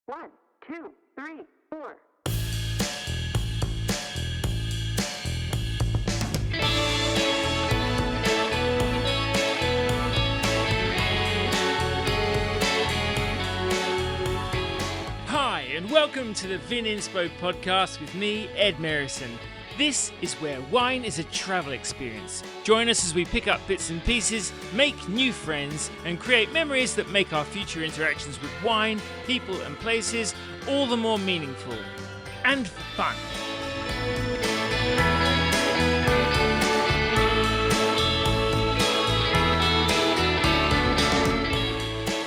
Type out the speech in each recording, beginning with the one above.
One, two, three, four. Hi, and welcome to the Vin Inspo podcast with me, Ed Merrison. This is where wine is a travel experience. Join us as we pick up bits and pieces, make new friends, and create memories that make our future interactions with wine, people, and places all the more meaningful and fun.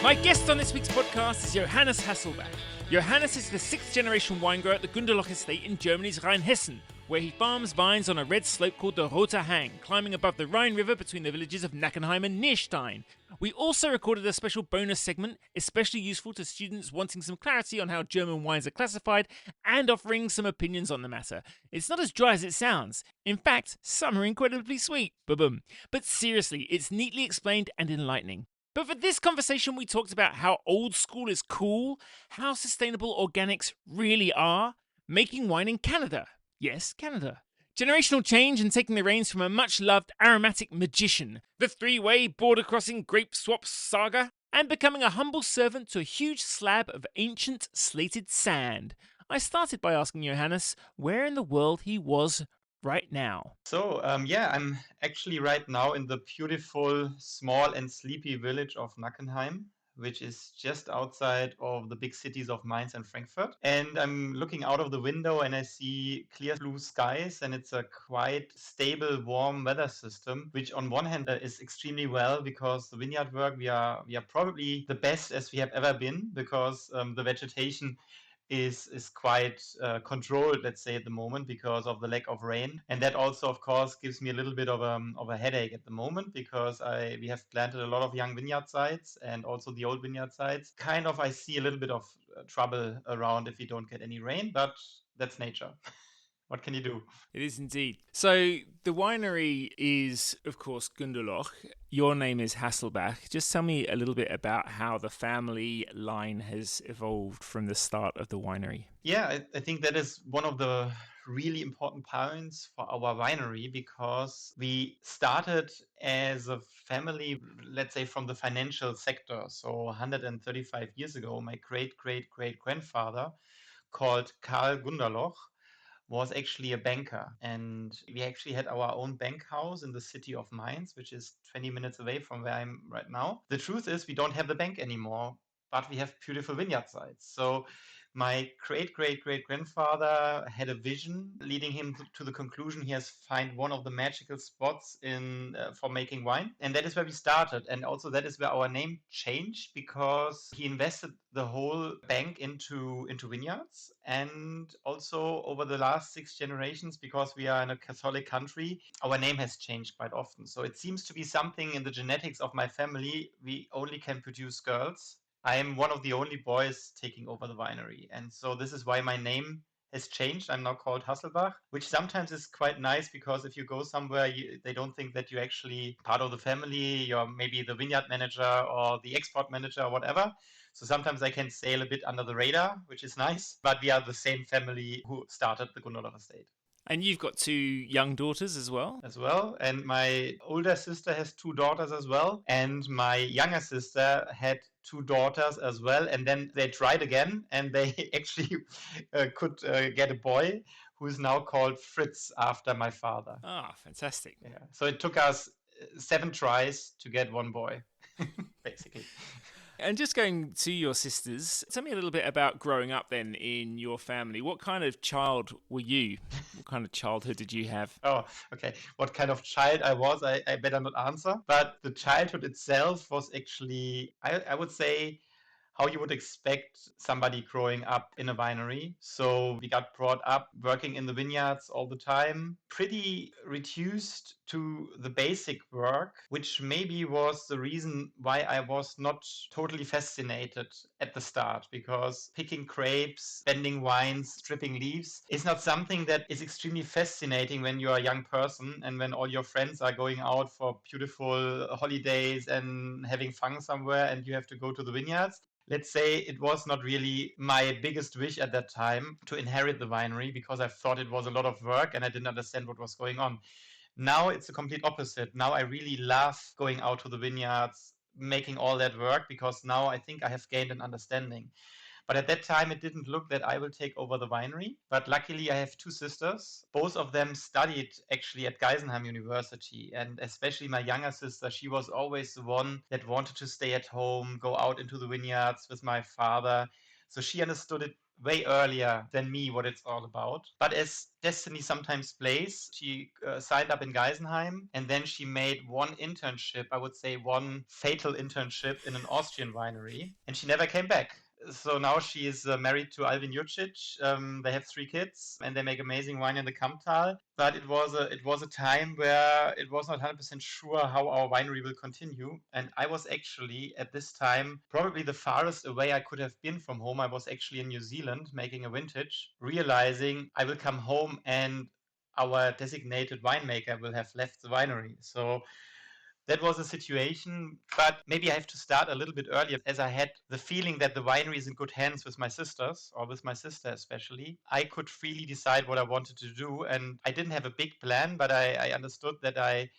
My guest on this week's podcast is Johannes Hasselbach. Johannes is the sixth generation wine grower at the Gunderloch estate in Germany's Rheinhessen, where he farms vines on a red slope called the Roter Hang, climbing above the Rhine River between the villages of Nackenheim and Nierstein. We also recorded a special bonus segment, especially useful to students wanting some clarity on how German wines are classified and offering some opinions on the matter. It's not as dry as it sounds. In fact, some are incredibly sweet. Ba-boom. But seriously, it's neatly explained and enlightening. But for this conversation, we talked about how old school is cool, how sustainable organics really are, making wine in Canada. Yes, Canada. Generational change and taking the reins from a much-loved aromatic magician, the three-way border-crossing grape swap saga, and becoming a humble servant to a huge slab of ancient slated sand. I started by asking Johannes where in the world he was right now. I'm actually right now in the beautiful, small and sleepy village of Nackenheim, which is just outside of the big cities of Mainz and Frankfurt. And I'm looking out of the window and I see clear blue skies, and it's a quite stable, warm weather system, which on one hand is extremely well because the vineyard work we are probably the best as we have ever been because the vegetation is quite controlled, let's say, at the moment because of the lack of rain. And that also, of course, gives me a little bit of a headache at the moment because we have planted a lot of young vineyard sites and also the old vineyard sites. Kind of, I see a little bit of trouble around if we don't get any rain, but that's nature. What can you do? It is indeed. So the winery is, of course, Gunderloch. Your name is Hasselbach. Just tell me a little bit about how the family line has evolved from the start of the winery. Yeah, I think that is one of the really important points for our winery because we started as a family, let's say from the financial sector. So 135 years ago, my great great great grandfather, called Karl Gunderloch, was actually a banker. And we actually had our own bank house in the city of Mainz, which is 20 minutes away from where I'm right now. The truth is, we don't have the bank anymore, but we have beautiful vineyard sites. So my great great great grandfather had a vision leading him to the conclusion he has find one of the magical spots in for making wine, and that is where we started. And also that is where our name changed because he invested the whole bank into vineyards. And also over the last 6 generations, because we are in a Catholic country, our name has changed quite often. So it seems to be something in the genetics of my family. We only can produce girls. I am one of the only boys taking over the winery. And so this is why my name has changed. I'm now called Hasselbach, which sometimes is quite nice because if you go somewhere, they don't think that you're actually part of the family. You're maybe the vineyard manager or the export manager or whatever. So sometimes I can sail a bit under the radar, which is nice. But we are the same family who started the Gunderloch estate And you've got two young daughters as well. and my older sister has two daughters as well, and my younger sister had two daughters as well, and then they tried again and they actually could get a boy who is now called Fritz after my father. Ah, fantastic. Yeah, so it took us 7 tries to get one boy basically. And just going to your sisters, tell me a little bit about growing up then in your family. What kind of child were you? What kind of childhood did you have? Oh, okay. What kind of child I was, I better not answer. But the childhood itself was actually, I would say, how you would expect somebody growing up in a winery. So we got brought up working in the vineyards all the time, pretty reduced to the basic work, which maybe was the reason why I was not totally fascinated at the start, because picking grapes, bending wines, stripping leaves is not something that is extremely fascinating when you're a young person and when all your friends are going out for beautiful holidays and having fun somewhere and you have to go to the vineyards. let's say it was not really my biggest wish at that time to inherit the winery because I thought it was a lot of work and I didn't understand what was going on. Now it's the complete opposite. Now I really love going out to the vineyards, making all that work because now I think I have gained an understanding. But at that time, it didn't look that I will take over the winery. But luckily, I have two sisters. Both of them studied actually at Geisenheim University. And especially my younger sister, she was always the one that wanted to stay at home, go out into the vineyards with my father. So she understood it way earlier than me what it's all about. But as destiny sometimes plays, she signed up in Geisenheim and then she made one internship, I would say one fatal internship in an Austrian winery, and she never came back. So now she is married to Alvin Jurcic. They have 3 kids and they make amazing wine in the Kamptal. But it was a time where it was not 100% sure how our winery will continue. And I was actually at this time probably the farthest away I could have been from home. I was actually in New Zealand making a vintage, realizing I will come home and our designated winemaker will have left the winery. So that was a situation, but maybe I have to start a little bit earlier as I had the feeling that the winery is in good hands with my sisters, or with my sister especially. I could freely decide what I wanted to do, and I didn't have a big plan, but I understood that I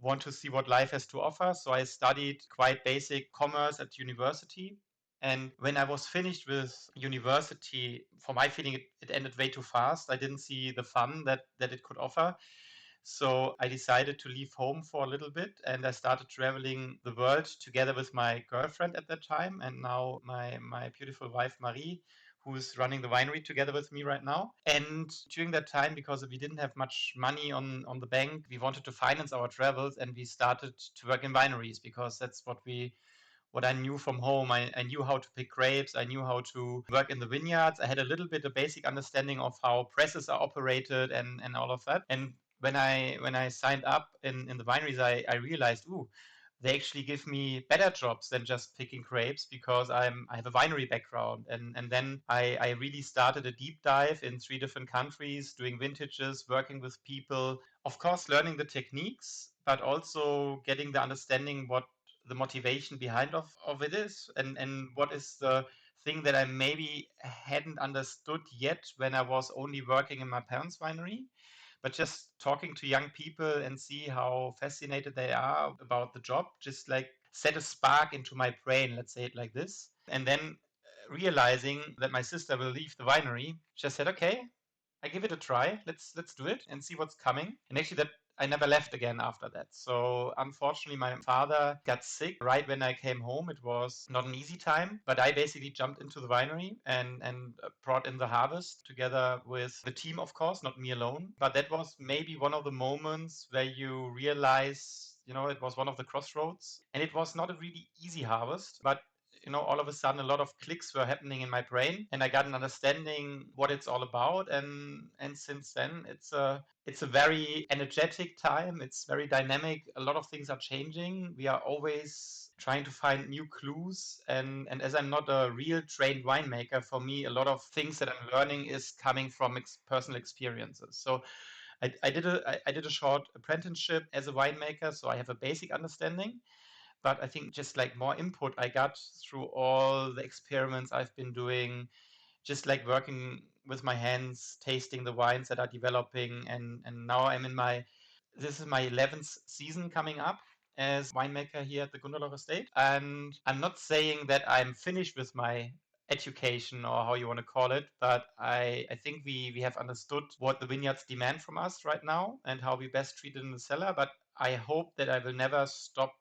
want to see what life has to offer. So I studied quite basic commerce at university. And when I was finished with university, for my feeling, it ended way too fast. I didn't see the fun that it could offer. So I decided to leave home for a little bit and I started traveling the world together with my girlfriend at that time and now my beautiful wife Marie, who's running the winery together with me right now. And during that time, because we didn't have much money on the bank, we wanted to finance our travels and we started to work in wineries because that's what I knew from home. I knew how to pick grapes. I knew how to work in the vineyards. I had a little bit of basic understanding of how presses are operated and all of that. And when I signed up in the wineries, I realized, ooh, they actually give me better jobs than just picking grapes because I have a winery background. And then I really started a deep dive in 3 different countries, doing vintages, working with people, of course, learning the techniques, but also getting the understanding what the motivation behind of it is and what is the thing that I maybe hadn't understood yet when I was only working in my parents' winery. But just talking to young people and see how fascinated they are about the job, just like set a spark into my brain, let's say it like this. And then realizing that my sister will leave the winery, just said, okay, I give it a try. Let's do it and see what's coming. And actually that I never left again after that. So unfortunately, my father got sick right when I came home. It was not an easy time, but I basically jumped into the winery and brought in the harvest together with the team, of course, not me alone. But that was maybe one of the moments where you realize, it was one of the crossroads. And it was not a really easy harvest, but all of a sudden a lot of clicks were happening in my brain and I got an understanding what it's all about. And since then it's a very energetic time. It's very dynamic. A lot of things are changing. We are always trying to find new clues. And as I'm not a real trained winemaker, for me, a lot of things that I'm learning is coming from personal experiences. So I did a short apprenticeship as a winemaker, so I have a basic understanding. But I think just like more input I got through all the experiments I've been doing, just like working with my hands, tasting the wines that are developing. And now this is my 11th season coming up as winemaker here at the Gunderloch Estate. And I'm not saying that I'm finished with my education or how you want to call it, but I think we have understood what the vineyards demand from us right now and how we best treat it in the cellar. But I hope that I will never stop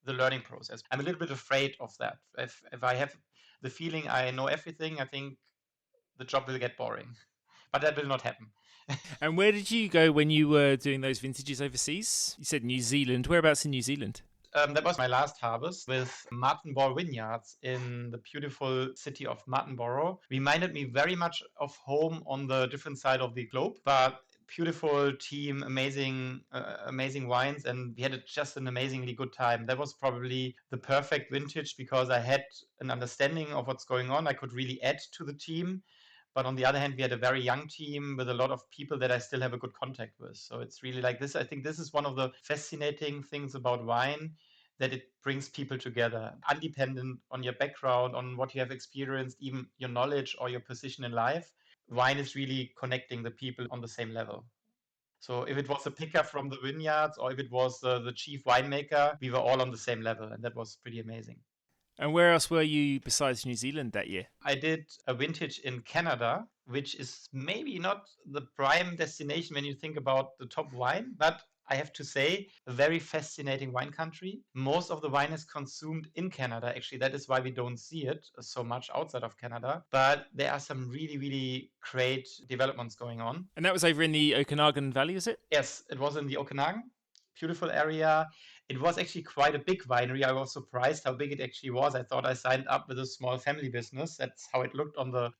the learning process. I'm a little bit afraid of that. If I have the feeling I know everything, I think the job will get boring. But that will not happen. And where did you go when you were doing those vintages overseas? You said New Zealand. Whereabouts in New Zealand? That was my last harvest with Martinborough Vineyards in the beautiful city of Martinborough. Reminded me very much of home on the different side of the globe, but beautiful team, amazing wines, and we had just an amazingly good time. That was probably the perfect vintage because I had an understanding of what's going on. I could really add to the team. But on the other hand, we had a very young team with a lot of people that I still have a good contact with. So it's really like this. I think this is one of the fascinating things about wine, that it brings people together, undependent on your background, on what you have experienced, even your knowledge or your position in life. Wine is really connecting the people on the same level. So if it was a picker from the vineyards or if it was the chief winemaker, we were all on the same level, and that was pretty amazing. And where else were you besides New Zealand that year? I did a vintage in Canada, which is maybe not the prime destination when you think about the top wine, but I have to say, a very fascinating wine country. Most of the wine is consumed in Canada. Actually, that is why we don't see it so much outside of Canada. But there are some really, really great developments going on. And that was over in the Okanagan Valley, is it? Yes, it was in the Okanagan. Beautiful area. It was actually quite a big winery. I was surprised how big it actually was. I thought I signed up with a small family business. That's how it looked on the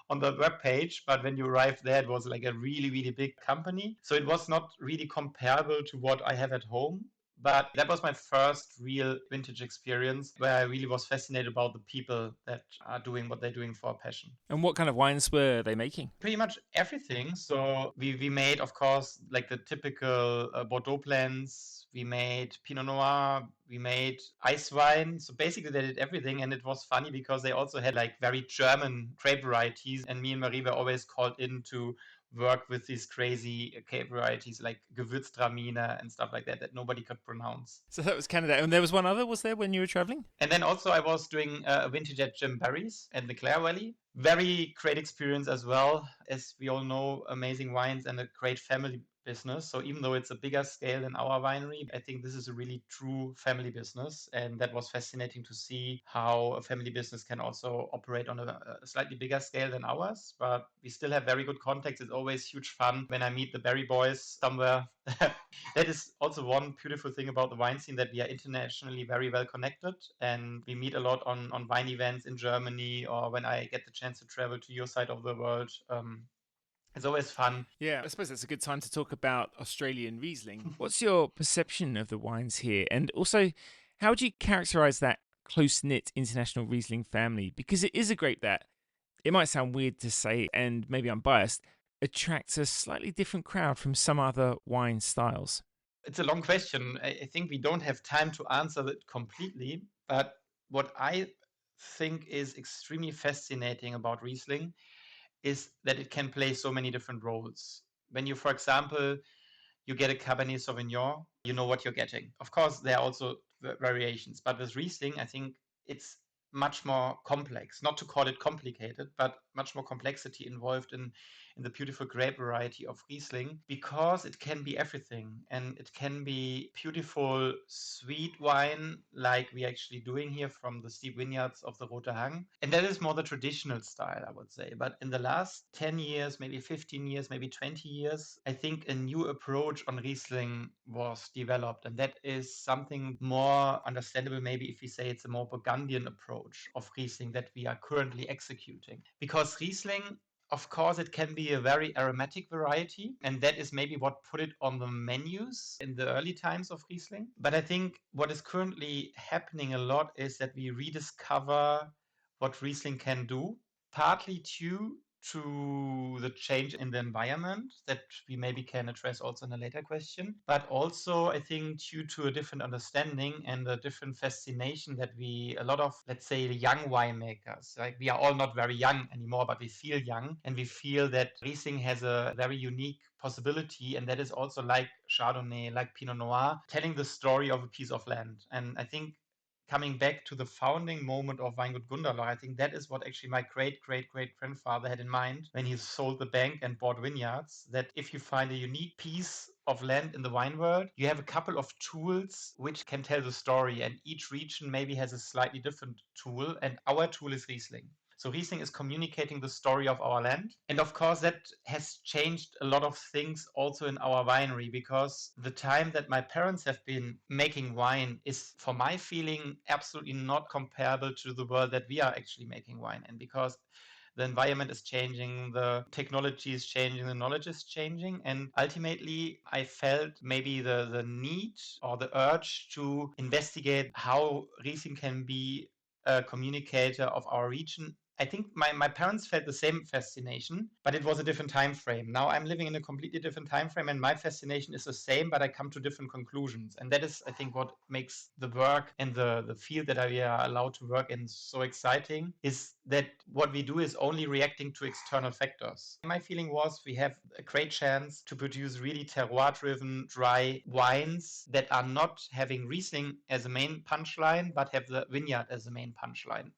on the web page. But when you arrived there, it was like a really, really big company. So it was not really comparable to what I have at home. But that was my first real vintage experience where I really was fascinated about the people that are doing what they're doing for a passion. And what kind of wines were they making? Pretty much everything. So we made, of course, like the typical Bordeaux blends. We made Pinot Noir. We made ice wine. So basically, they did everything. And it was funny because they also had like very German grape varieties. And me and Marie were always called in to work with these crazy grape varieties like Gewürztraminer and stuff like that nobody could pronounce. So that was Canada. And there was one other, was there, when you were traveling? And then also I was doing a vintage at Jim Barry's at the Clare Valley. Very great experience as well. As we all know, amazing wines and a great family business. So even though it's a bigger scale than our winery, I think this is a really true family business. And that was fascinating to see how a family business can also operate on a slightly bigger scale than ours. But we still have very good contacts. It's always huge fun when I meet the Barry boys somewhere. That is also one beautiful thing about the wine scene, that we are internationally very well connected, and we meet a lot on wine events in Germany, or when I get the chance to travel to your side of the world. It's always fun. Yeah, I suppose that's a good time to talk about Australian Riesling. What's your perception of the wines here? And also, how would you characterize that close-knit international Riesling family? Because it is a grape that, it might sound weird to say, and maybe I'm biased, attracts a slightly different crowd from some other wine styles. It's a long question. I think we don't have time to answer it completely. But what I think is extremely fascinating about Riesling is that it can play so many different roles. When you, for example, you get a Cabernet Sauvignon, you know what you're getting. Of course, there are also variations, but with Riesling, I think it's much more complex. Not to call it complicated, but much more complexity involved in the beautiful grape variety of Riesling, because it can be everything. And it can be beautiful sweet wine like we're actually doing here from the steep vineyards of the Rote Hang. And that is more the traditional style, I would say. But in the last 10 years, maybe 15 years, maybe 20 years, I think a new approach on Riesling was developed. And that is something more understandable, maybe if we say it's a more Burgundian approach of Riesling that we are currently executing. Because Riesling, of course, it can be a very aromatic variety, and that is maybe what put it on the menus in the early times of Riesling. But I think what is currently happening a lot is that we rediscover what Riesling can do, partly due to the change in the environment that we maybe can address also in a later question, but also I think due to a different understanding and a different fascination that a lot of, let's say, young winemakers, like we are all not very young anymore, but we feel young, and we feel that Riesling has a very unique possibility, and that is also like Chardonnay, like Pinot Noir, telling the story of a piece of land. And I think coming back to the founding moment of Weingut Gunderloch, I think that is what actually my great-great-great-grandfather had in mind when he sold the bank and bought vineyards, that if you find a unique piece of land in the wine world, you have a couple of tools which can tell the story, and each region maybe has a slightly different tool, and our tool is Riesling. So Riesling is communicating the story of our land. And of course, that has changed a lot of things also in our winery, because the time that my parents have been making wine is, for my feeling, absolutely not comparable to the world that we are actually making wine in, because the environment is changing, the technology is changing, the knowledge is changing. And ultimately, I felt maybe the need or the urge to investigate how Riesling can be a communicator of our region I think my parents felt the same fascination, but it was a different time frame. Now I'm living in a completely different time frame, and my fascination is the same, but I come to different conclusions. And that is, I think, what makes the work and the field that we are allowed to work in so exciting, is that what we do is only reacting to external factors. My feeling was we have a great chance to produce really terroir-driven, dry wines that are not having Riesling as a main punchline, but have the vineyard as the main punchline.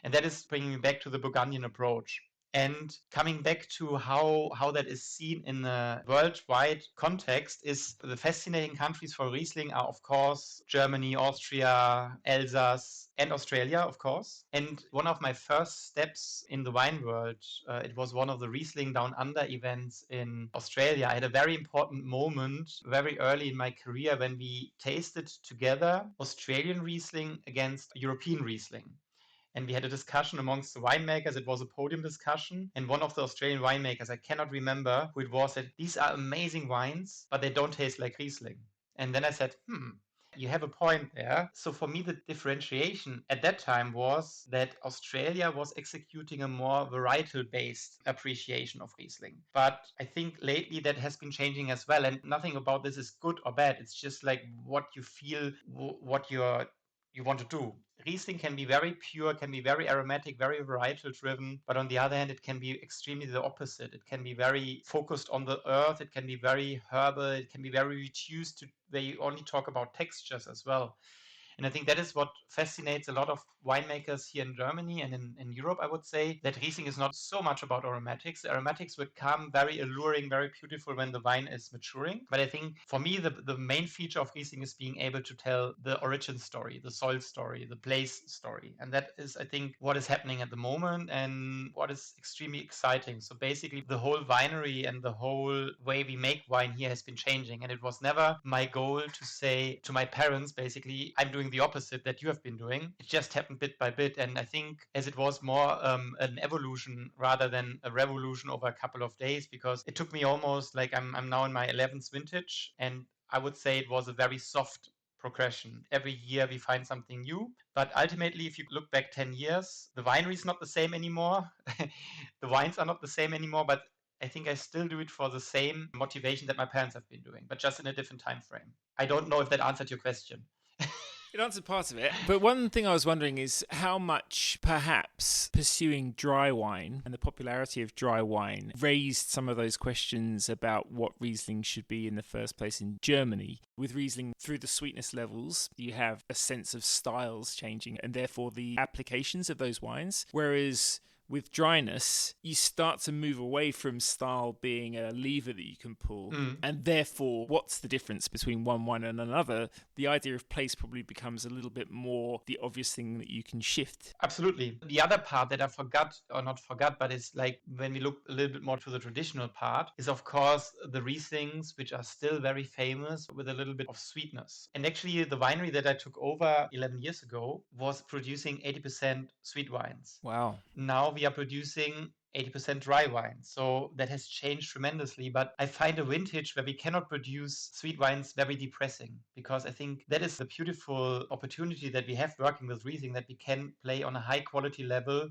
And that is bringing me back to the Burgundian approach. And coming back to how that is seen in a worldwide context is the fascinating countries for Riesling are, of course, Germany, Austria, Alsace, and Australia, of course. And one of my first steps in the wine world, it was one of the Riesling Down Under events in Australia. I had a very important moment very early in my career when we tasted together Australian Riesling against European Riesling. And we had a discussion amongst the winemakers. It was a podium discussion. And one of the Australian winemakers, I cannot remember who it was, said, these are amazing wines, but they don't taste like Riesling. And then I said, you have a point there. So for me, the differentiation at that time was that Australia was executing a more varietal-based appreciation of Riesling. But I think lately that has been changing as well. And nothing about this is good or bad. It's just like what you feel, what you want to do. Riesling can be very pure, can be very aromatic, very varietal driven, but on the other hand, it can be extremely the opposite. It can be very focused on the earth, it can be very herbal, it can be very reduced to where you only talk about textures as well. And I think that is what fascinates a lot of winemakers here in Germany and in Europe, I would say, that Riesling is not so much about aromatics. The aromatics would come very alluring, very beautiful when the wine is maturing. But I think for me, the main feature of Riesling is being able to tell the origin story, the soil story, the place story. And that is, I think, what is happening at the moment and what is extremely exciting. So basically, the whole winery and the whole way we make wine here has been changing. And it was never my goal to say to my parents, basically, I'm doing the opposite that you have been doing. It just happened bit by bit. And I think as it was more an evolution rather than a revolution over a couple of days, because it took me almost like I'm now in my 11th vintage. And I would say it was a very soft progression. Every year we find something new. But ultimately, if you look back 10 years, the winery is not the same anymore. The wines are not the same anymore. But I think I still do it for the same motivation that my parents have been doing, but just in a different time frame. I don't know if that answered your question. It answered part of it. But one thing I was wondering is how much perhaps pursuing dry wine and the popularity of dry wine raised some of those questions about what Riesling should be in the first place in Germany. With Riesling, through the sweetness levels, you have a sense of styles changing and therefore the applications of those wines. Whereas with dryness, you start to move away from style being a lever that you can pull. And therefore, what's the difference between one wine and another? The idea of place probably becomes a little bit more the obvious thing that you can shift. Absolutely. The other part that I forgot, or not forgot, but it's like when we look a little bit more to the traditional part, is of course the Rieslings, which are still very famous with a little bit of sweetness. And actually, the winery that I took over 11 years ago was producing 80% sweet wines. Wow. Now we are producing 80% dry wine. So that has changed tremendously. But I find a vintage where we cannot produce sweet wines very depressing, because I think that is the beautiful opportunity that we have working with Riesling, that we can play on a high quality level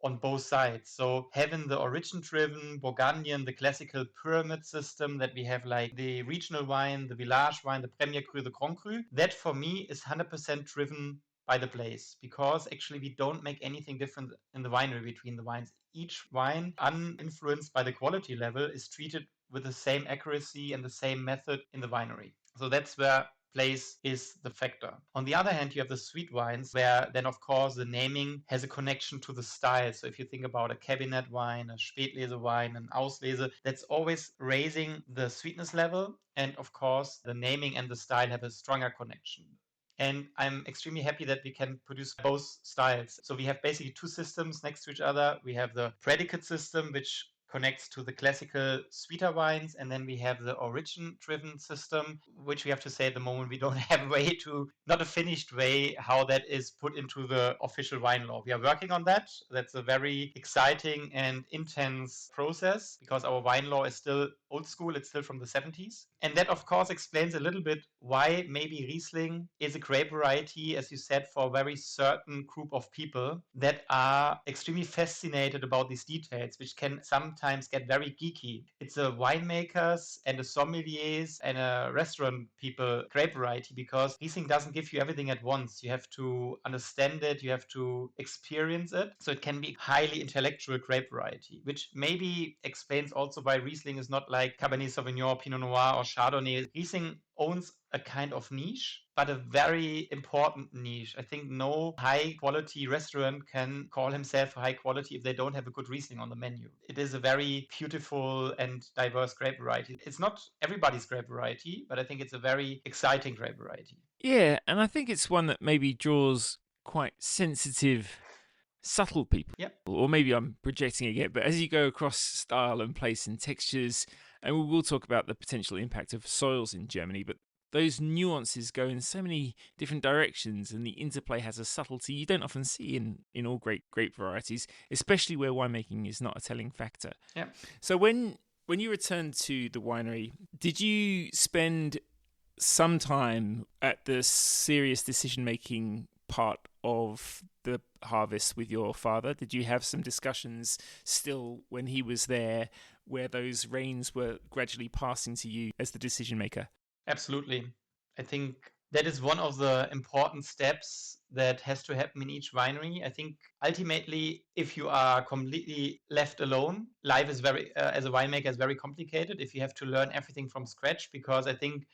on both sides. So having the origin-driven Burgundian, the classical pyramid system that we have, like the regional wine, the village wine, the Premier Cru, the Grand Cru, that for me is 100% driven by the place, because actually we don't make anything different in the winery between the wines. Each wine, uninfluenced by the quality level, is treated with the same accuracy and the same method in the winery. So that's where place is the factor. On the other hand, you have the sweet wines, where then of course the naming has a connection to the style. So if you think about a cabinet wine, a Spätlese wine, an Auslese, that's always raising the sweetness level. And of course, the naming and the style have a stronger connection. And I'm extremely happy that we can produce both styles. So we have basically two systems next to each other. We have the predicate system, which connects to the classical sweeter wines, and then we have the origin-driven system, which we have to say at the moment we don't have a way to, not a finished way, how that is put into the official wine law. We are working on that. That's a very exciting and intense process because our wine law is still old school. It's still from the 70s. And that, of course, explains a little bit why maybe Riesling is a grape variety, as you said, for a very certain group of people that are extremely fascinated about these details, which can sometimes get very geeky. It's a winemakers and a sommeliers and a restaurant people grape variety because Riesling doesn't give you everything at once. You have to understand it, you have to experience it. So it can be highly intellectual grape variety, which maybe explains also why Riesling is not like Cabernet Sauvignon, Pinot Noir, or Chardonnay. Riesling owns a kind of niche, but a very important niche. I think no high quality restaurant can call himself high quality if they don't have a good Riesling on the menu. It is a very beautiful and diverse grape variety. It's not everybody's grape variety, but I think it's a very exciting grape variety. Yeah, and I think it's one that maybe draws quite sensitive, subtle people. Yep. Or maybe I'm projecting again, but as you go across style and place and textures, and we will talk about the potential impact of soils in Germany, but those nuances go in so many different directions, and the interplay has a subtlety you don't often see in all great grape varieties, especially where winemaking is not a telling factor. Yeah. So when you returned to the winery, did you spend some time at the serious decision-making part of the harvest with your father? Did you have some discussions still when he was there where those reins were gradually passing to you as the decision maker? Absolutely. I think that is one of the important steps that has to happen in each winery. I think ultimately, if you are completely left alone, life is very, as a winemaker, is very complicated if you have to learn everything from scratch, because I think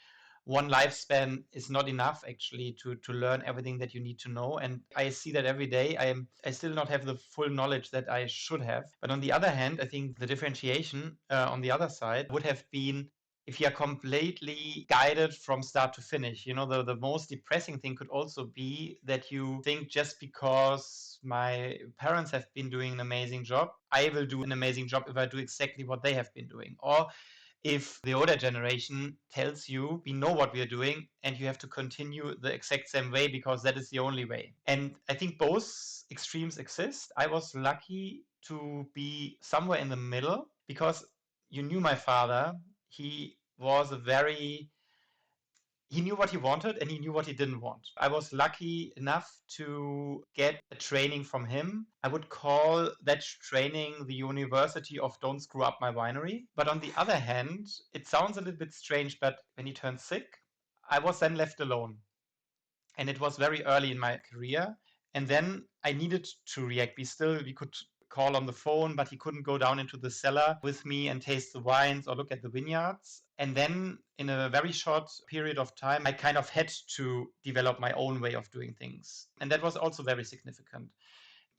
one lifespan is not enough actually to learn everything that you need to know. And I see that every day. I still not have the full knowledge that I should have. But on the other hand, I think the differentiation on the other side would have been if you are completely guided from start to finish. You know, the most depressing thing could also be that you think just because my parents have been doing an amazing job, I will do an amazing job if I do exactly what they have been doing. Or if the older generation tells you, we know what we are doing and you have to continue the exact same way because that is the only way. And I think both extremes exist. I was lucky to be somewhere in the middle because you knew my father. He was he knew what he wanted and he knew what he didn't want. I was lucky enough to get a training from him. I would call that training the University of Don't Screw Up My Winery. But on the other hand, it sounds a little bit strange, but when he turned sick, I was then left alone. And it was very early in my career. And then I needed to react. We could call on the phone, but he couldn't go down into the cellar with me and taste the wines or look at the vineyards. And then in a very short period of time, I kind of had to develop my own way of doing things. And that was also very significant.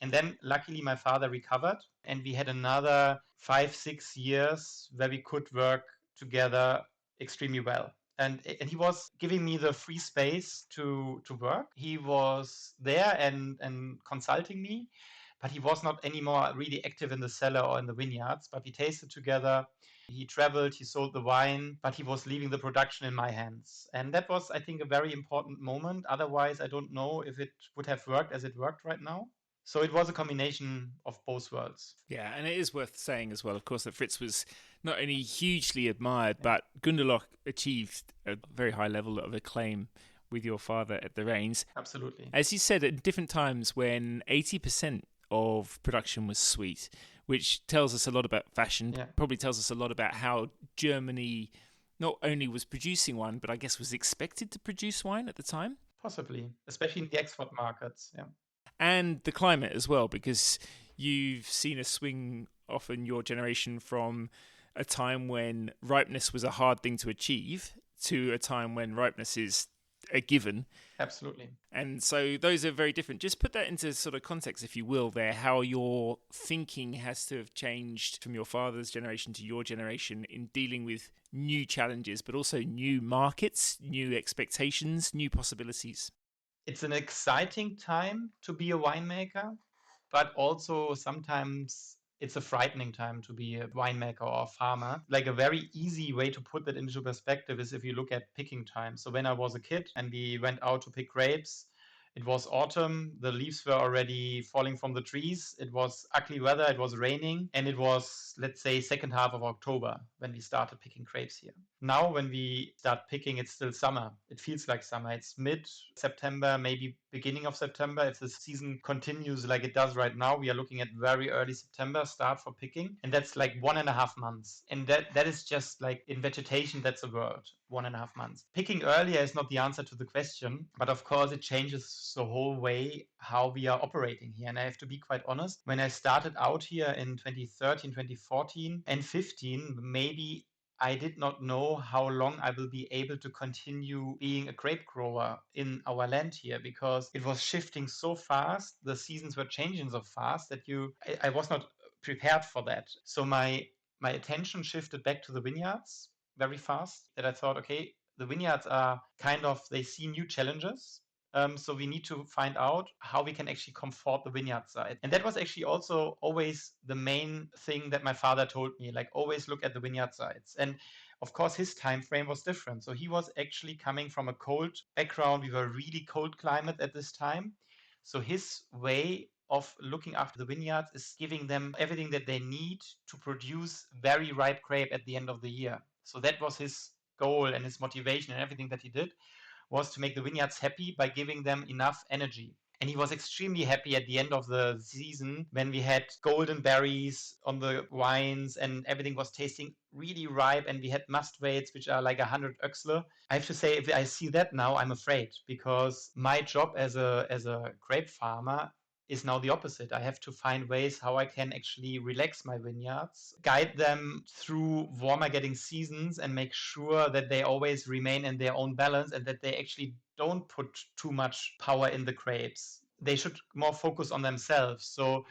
And then luckily my father recovered and we had another 5-6 years where we could work together extremely well. And he was giving me the free space to work. He was there and consulting me, but he was not anymore really active in the cellar or in the vineyards. But we tasted together. He traveled, he sold the wine, but he was leaving the production in my hands. And that was, I think, a very important moment. Otherwise, I don't know if it would have worked as it worked right now. So it was a combination of both worlds. Yeah, and it is worth saying as well, of course, that Fritz was not only hugely admired, but Gunderloch achieved a very high level of acclaim with your father at the reins. Absolutely. As you said, at different times when 80% of production was sweet, which tells us a lot about fashion, probably tells us a lot about how Germany not only was producing wine, but I guess was expected to produce wine at the time. Possibly, especially in the export markets, yeah. And the climate as well, because you've seen a swing often your generation from a time when ripeness was a hard thing to achieve to a time when ripeness is a given. Absolutely. And so those are very different. Just put that into sort of context, if you will, there, how your thinking has to have changed from your father's generation to your generation in dealing with new challenges, but also new markets, new expectations, new possibilities. It's an exciting time to be a winemaker, but also sometimes it's a frightening time to be a winemaker or a farmer. Like a very easy way to put that into perspective is if you look at picking time. So when I was a kid and we went out to pick grapes, it was autumn, the leaves were already falling from the trees, it was ugly weather, it was raining, and it was, let's say, second half of October when we started picking grapes here. Now, when we start picking, it's still summer. It feels like summer. It's mid-September, maybe beginning of September. If the season continues like it does right now, we are looking at very early September start for picking. And that's like 1.5 months. And that is just like in vegetation, that's a word, 1.5 months. Picking earlier is not the answer to the question, but of course it changes the whole way how we are operating here. And I have to be quite honest, when I started out here in 2013, 2014 and 15, maybe I did not know how long I will be able to continue being a grape grower in our land here, because it was shifting so fast. The seasons were changing so fast that I was not prepared for that. So my attention shifted back to the vineyards very fast, that I thought, okay, the vineyards are they see new challenges. So we need to find out how we can actually comfort the vineyard side. And that was actually also always the main thing that my father told me, like always look at the vineyard sides. And of course, his time frame was different. So he was actually coming from a cold background. We were really cold climate at this time. So his way of looking after the vineyards is giving them everything that they need to produce very ripe grape at the end of the year. So that was his goal and his motivation, and everything that he did was to make the vineyards happy by giving them enough energy. And he was extremely happy at the end of the season when we had golden berries on the wines and everything was tasting really ripe, and we had Mustweights, which are like 100 Öxle. I have to say, if I see that now, I'm afraid, because my job as a grape farmer is now the opposite. I have to find ways how I can actually relax my vineyards, guide them through warmer getting seasons, and make sure that they always remain in their own balance and that they actually don't put too much power in the grapes. They should more focus on themselves. So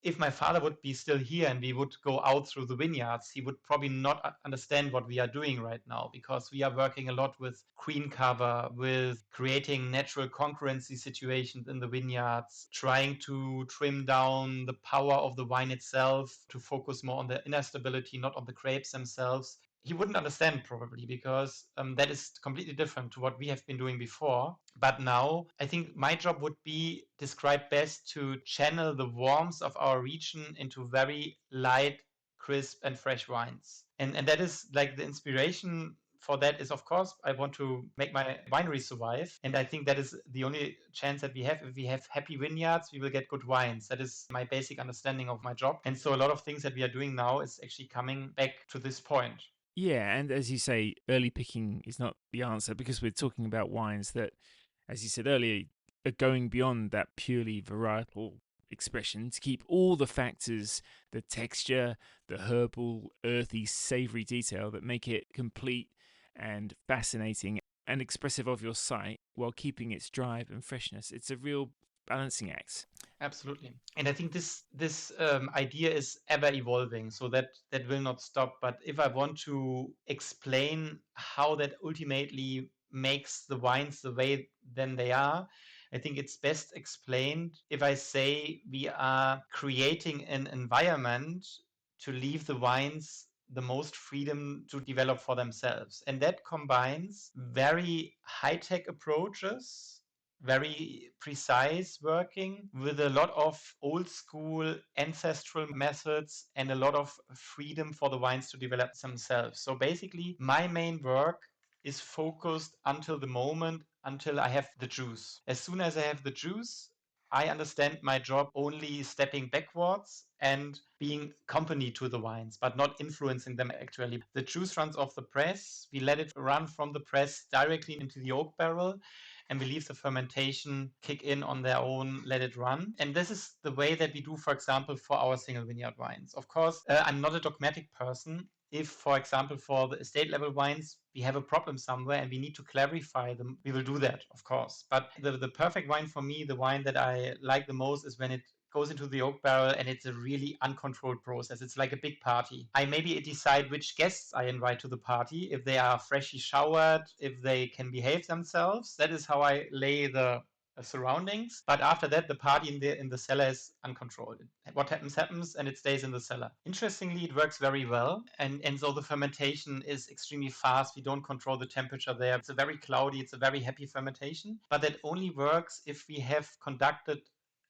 if my father would be still here and we would go out through the vineyards, he would probably not understand what we are doing right now, because we are working a lot with queen cover, with creating natural concurrency situations in the vineyards, trying to trim down the power of the wine itself to focus more on the inner stability, not on the grapes themselves. He wouldn't understand probably, because that is completely different to what we have been doing before. But now I think my job would be described best to channel the warmth of our region into very light, crisp and fresh wines. And that is like the inspiration for that is, of course, I want to make my winery survive. And I think that is the only chance that we have. If we have happy vineyards, we will get good wines. That is my basic understanding of my job. And so a lot of things that we are doing now is actually coming back to this point. Yeah, and as you say, early picking is not the answer, because we're talking about wines that, as you said earlier, are going beyond that purely varietal expression to keep all the factors, the texture, the herbal, earthy, savoury detail that make it complete and fascinating and expressive of your site while keeping its drive and freshness. It's a real balancing act. Absolutely. And I think this idea is ever evolving, so that will not stop. But if I want to explain how that ultimately makes the wines the way then they are, I think it's best explained if I say we are creating an environment to leave the wines the most freedom to develop for themselves. And that combines very high-tech approaches, very precise working, with a lot of old school ancestral methods and a lot of freedom for the wines to develop themselves. So basically, my main work is focused until the moment, until I have the juice. As soon as I have the juice, I understand my job only stepping backwards and being company to the wines, but not influencing them actually. The juice runs off the press. We let it run from the press directly into the oak barrel, and we leave the fermentation kick in on their own, let it run. And this is the way that we do, for example, for our single vineyard wines. Of course, I'm not a dogmatic person. If, for example, for the estate level wines, we have a problem somewhere and we need to clarify them, we will do that, of course. But the perfect wine for me, the wine that I like the most, is when it goes into the oak barrel and it's a really uncontrolled process. It's like a big party. I maybe decide which guests I invite to the party, if they are freshly showered, if they can behave themselves. That is how I lay the surroundings. But after that, the party in the cellar is uncontrolled. What happens, and it stays in the cellar. Interestingly, it works very well, and so the fermentation is extremely fast. We don't control the temperature there. It's a very cloudy, it's a very happy fermentation, but that only works if we have conducted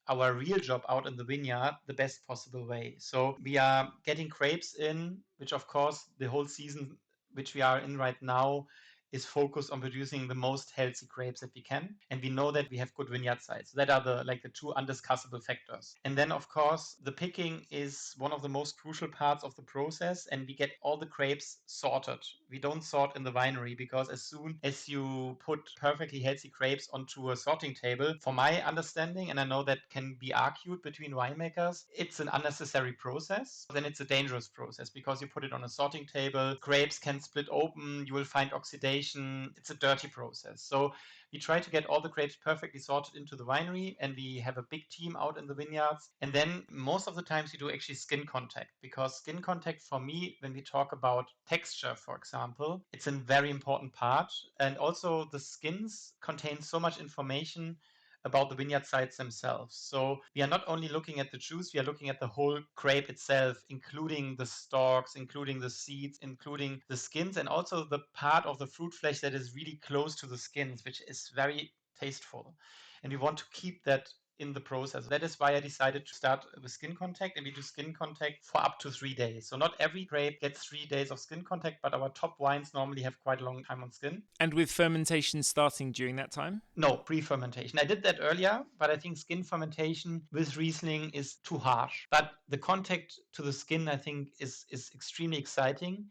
our real job out in the vineyard the best possible way. So we are getting grapes in, which of course the whole season which we are in right now is focused on producing the most healthy grapes that we can. And we know that we have good vineyard sites. That are the two undiscussable factors. And then of course the picking is one of the most crucial parts of the process, and we get all the grapes sorted. We don't sort in the winery because as soon as you put perfectly healthy grapes onto a sorting table, for my understanding, and I know that can be argued between winemakers, it's an unnecessary process. Then it's a dangerous process because you put it on a sorting table, grapes can split open, you will find oxidation. It's a dirty process. So we try to get all the grapes perfectly sorted into the winery, and we have a big team out in the vineyards. And then most of the times we do actually skin contact, because skin contact for me, when we talk about texture, for example, it's a very important part. And also the skins contain so much information about the vineyard sites themselves. So we are not only looking at the juice, we are looking at the whole grape itself, including the stalks, including the seeds, including the skins, and also the part of the fruit flesh that is really close to the skins, which is very tasteful. And we want to keep that in the process. That is why I decided to start with skin contact, and we do skin contact for up to 3 days. So not every grape gets 3 days of skin contact, but our top wines normally have quite a long time on skin. And with fermentation starting during that time? No, pre-fermentation. I did that earlier, but I think skin fermentation with Riesling is too harsh. But the contact to the skin, I think, is extremely exciting,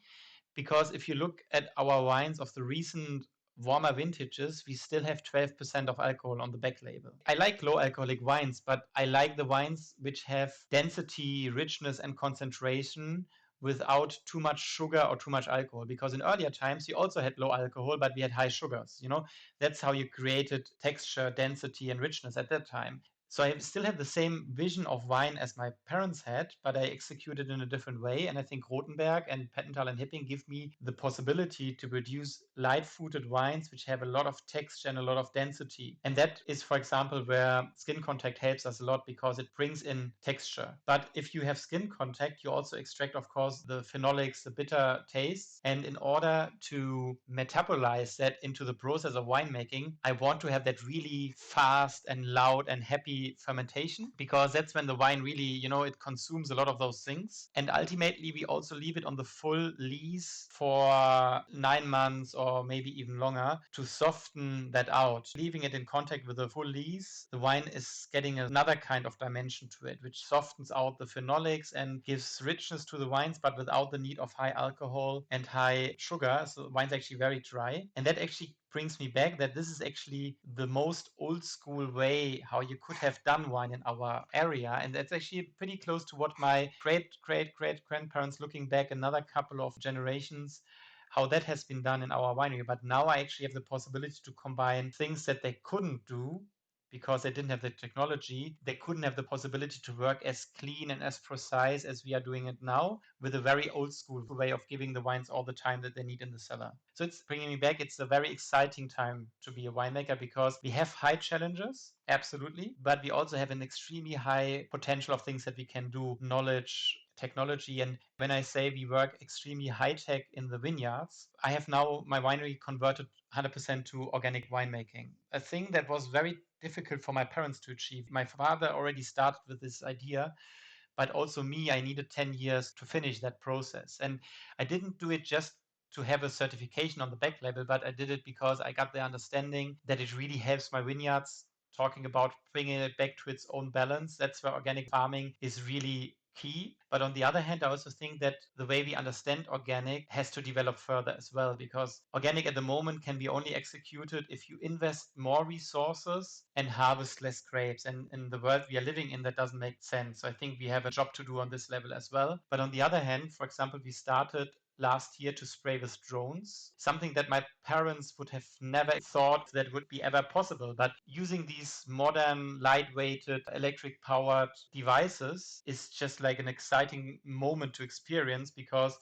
because if you look at our wines of the recent warmer vintages, we still have 12% of alcohol on the back label. I like low alcoholic wines, but I like the wines which have density, richness, and concentration without too much sugar or too much alcohol, because in earlier times you also had low alcohol, but we had high sugars. That's how you created texture, density, and richness at that time. So I still have the same vision of wine as my parents had, but I execute it in a different way. And I think Rothenberg and Pettenthal and Hipping give me the possibility to produce light-fruited wines which have a lot of texture and a lot of density. And that is, for example, where skin contact helps us a lot, because it brings in texture. But if you have skin contact, you also extract, of course, the phenolics, the bitter tastes. And in order to metabolize that into the process of winemaking, I want to have that really fast and loud and happy fermentation, because that's when the wine really, it consumes a lot of those things. And ultimately, we also leave it on the full lees for 9 months or maybe even longer to soften that out. Leaving it in contact with the full lees, the wine is getting another kind of dimension to it, which softens out the phenolics and gives richness to the wines, but without the need of high alcohol and high sugar. So the wine's actually very dry. And that actually brings me back that this is actually the most old school way how you could have done wine in our area. And that's actually pretty close to what my great grandparents, looking back another couple of generations, how that has been done in our winery. But now I actually have the possibility to combine things that they couldn't do because they didn't have the technology. They couldn't have the possibility to work as clean and as precise as we are doing it now, with a very old school way of giving the wines all the time that they need in the cellar. So it's bringing me back. It's a very exciting time to be a winemaker, because we have high challenges, absolutely, but we also have an extremely high potential of things that we can do, knowledge, technology. And when I say we work extremely high tech in the vineyards, I have now my winery converted 100% to organic winemaking, a thing that was very difficult for my parents to achieve. My father already started with this idea, but also me, I needed 10 years to finish that process. And I didn't do it just to have a certification on the back label, but I did it because I got the understanding that it really helps my vineyards, talking about bringing it back to its own balance. That's where organic farming is really key. But on the other hand, I also think that the way we understand organic has to develop further as well, because organic at the moment can be only executed if you invest more resources and harvest less grapes. And in the world we are living in, that doesn't make sense. So I think we have a job to do on this level as well. But on the other hand, for example, we started last year to spray with drones, something that my parents would have never thought that would be ever possible. But using these modern, lightweighted, electric powered devices is just like an exciting moment to experience, because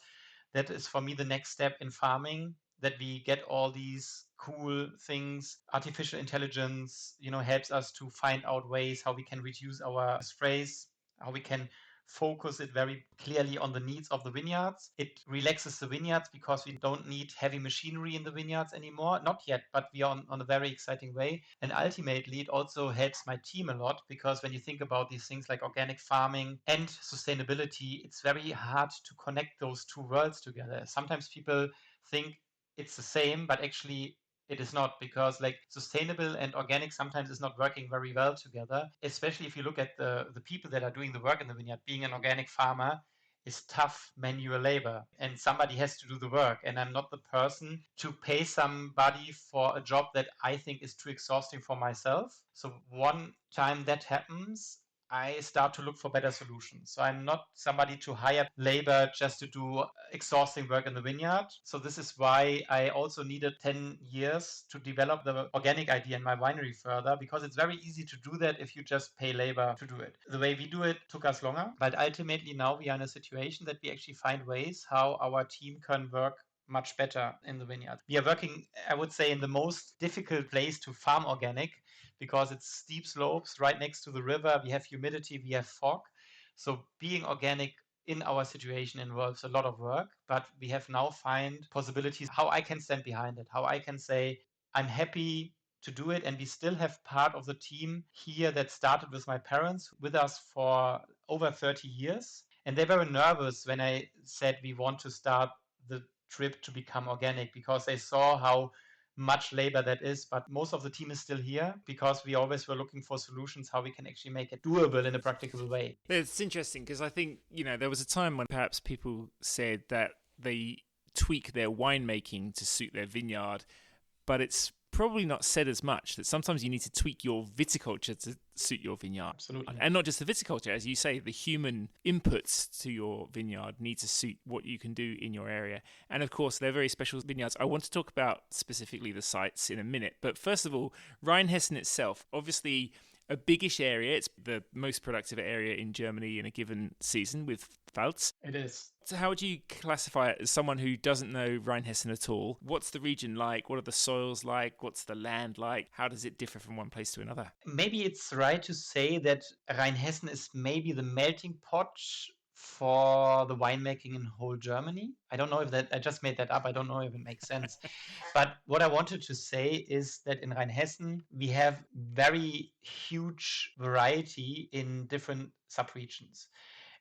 that is for me the next step in farming, that we get all these cool things. Artificial intelligence, helps us to find out ways how we can reduce our sprays, how we can focus it very clearly on the needs of the vineyards. It relaxes the vineyards because we don't need heavy machinery in the vineyards anymore. Not yet, but we are on a very exciting way. And ultimately, it also helps my team a lot because when you think about these things like organic farming and sustainability, it's very hard to connect those two worlds together. Sometimes people think it's the same, but actually it is not, because like sustainable and organic sometimes is not working very well together, especially if you look at the people that are doing the work in the vineyard. Being an organic farmer is tough manual labor and somebody has to do the work, and I'm not the person to pay somebody for a job that I think is too exhausting for myself. So one time that happens, I start to look for better solutions. So I'm not somebody to hire labor just to do exhausting work in the vineyard. So this is why I also needed 10 years to develop the organic idea in my winery further, because it's very easy to do that if you just pay labor to do it. The way we do it took us longer, but ultimately now we are in a situation that we actually find ways how our team can work much better in the vineyard. We are working, I would say, in the most difficult place to farm organic, because it's steep slopes right next to the river. We have humidity, we have fog. So being organic in our situation involves a lot of work, but we have now find possibilities how I can stand behind it, how I can say I'm happy to do it. And we still have part of the team here that started with my parents with us for over 30 years. And they were nervous when I said we want to start the trip to become organic, because they saw how much labor that is. But most of the team is still here because we always were looking for solutions how we can actually make it doable in a practical way. It's interesting because I think, there was a time when perhaps people said that they tweak their winemaking to suit their vineyard, but it's probably not said as much that sometimes you need to tweak your viticulture to suit your vineyard. Absolutely. And not just the viticulture, as you say, the human inputs to your vineyard need to suit what you can do in your area. And of course, they're very special vineyards. I want to talk about specifically the sites in a minute. But first of all, Rheinhessen itself, obviously a biggish area. It's the most productive area in Germany in a given season with Pfalz. It is. So how would you classify it as someone who doesn't know Rheinhessen at all? What's the region like? What are the soils like? What's the land like? How does it differ from one place to another? Maybe it's right to say that Rheinhessen is maybe the melting pot for the winemaking in whole Germany. I don't know if that, I just made that up. I don't know if it makes sense. But what I wanted to say is that in Rheinhessen, we have very huge variety in different subregions.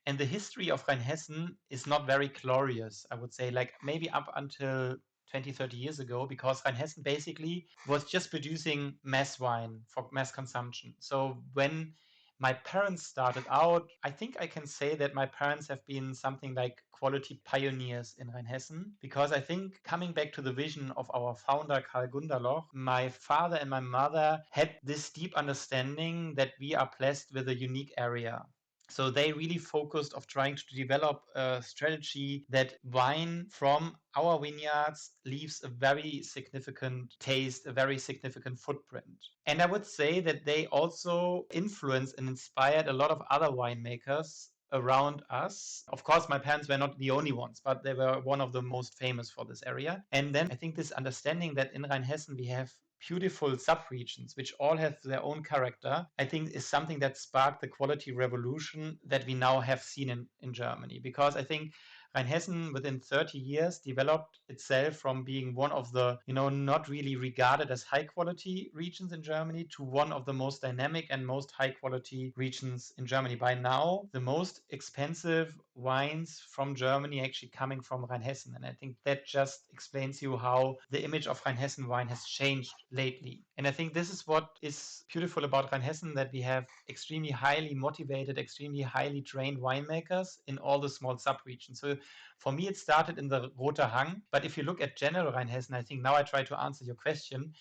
And the history of Rheinhessen is not very glorious, I would say, like maybe up until 20, 30 years ago, because Rheinhessen basically was just producing mass wine for mass consumption. So when my parents started out, I think I can say that my parents have been something like quality pioneers in Rheinhessen, because I think coming back to the vision of our founder, Karl Gunderloch, my father and my mother had this deep understanding that we are blessed with a unique area. So they really focused of trying to develop a strategy that wine from our vineyards leaves a very significant taste, a very significant footprint. And I would say that they also influenced and inspired a lot of other winemakers around us. Of course, my parents were not the only ones, but they were one of the most famous for this area. And then I think this understanding that in Rheinhessen we have beautiful subregions which all have their own character, I think is something that sparked the quality revolution that we now have seen in Germany. Because I think Rheinhessen within 30 years developed itself from being one of the, not really regarded as high quality regions in Germany to one of the most dynamic and most high quality regions in Germany. By now, the most expensive wines from Germany actually coming from Rheinhessen. And I think that just explains you how the image of Rheinhessen wine has changed lately. And I think this is what is beautiful about Rheinhessen, that we have extremely highly motivated, extremely highly trained winemakers in all the small subregions. So for me, it started in the Roter Hang. But if you look at general Rheinhessen, I think now I try to answer your question.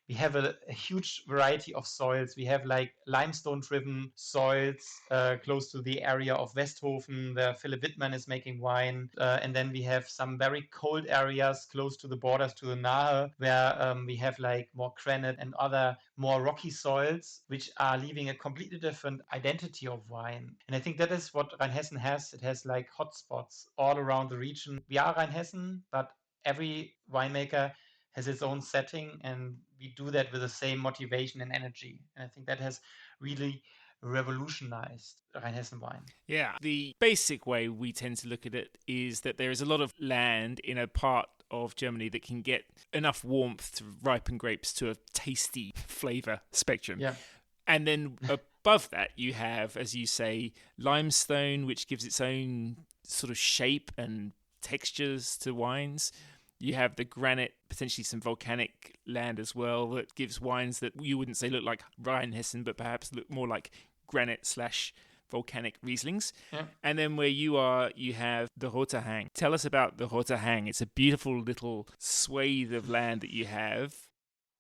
We have a huge variety of soils. We have like limestone-driven soils close to the area of Westhofen, where Philipp Wittmann is making wine. And then we have some very cold areas close to the borders to the Nahe, where we have like more granite and other more rocky soils, which are leaving a completely different identity of wine. And I think that is what Rheinhessen has. It has like hotspots all around the region. We are Rheinhessen, but every winemaker has its own setting, and we do that with the same motivation and energy. And I think that has really revolutionized Rheinhessen wine. Yeah, the basic way we tend to look at it is that there is a lot of land in a part of Germany that can get enough warmth to ripen grapes to a tasty flavor spectrum. Yeah. And then above that, you have, as you say, limestone, which gives its own sort of shape and textures to wines. You have the granite, potentially some volcanic land as well, that gives wines that you wouldn't say look like Rheinhessen, but perhaps look more like granite/volcanic Rieslings. Yeah. And then where you are, you have the Roter Hang. Tell us about the Roter Hang. It's a beautiful little swathe of land that you have.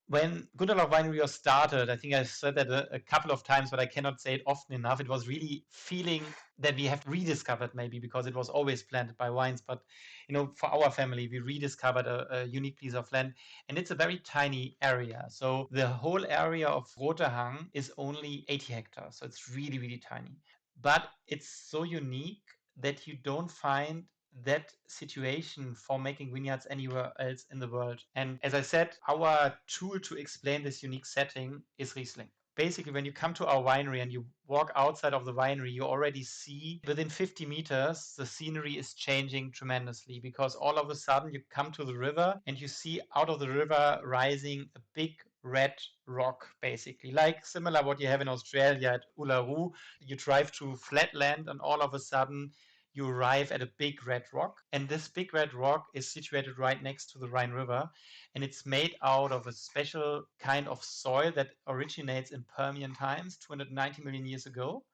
When Gunderloch Winery was started, I think I said that a couple of times, but I cannot say it often enough. It was really feeling that we have rediscovered, maybe because it was always planted by vines, but for our family, we rediscovered a unique piece of land, and it's a very tiny area. So the whole area of Roter Hang is only 80 hectares, so it's really, really tiny. But it's so unique that you don't find that situation for making vineyards anywhere else in the world. And as I said, our tool to explain this unique setting is Riesling. Basically, when you come to our winery and you walk outside of the winery, you already see within 50 meters, the scenery is changing tremendously, because all of a sudden you come to the river and you see out of the river rising a big red rock, basically, like similar what you have in Australia at Uluru. You drive to flat land and all of a sudden you arrive at a big red rock. And this big red rock is situated right next to the Rhine River. And it's made out of a special kind of soil that originates in Permian times, 290 million years ago.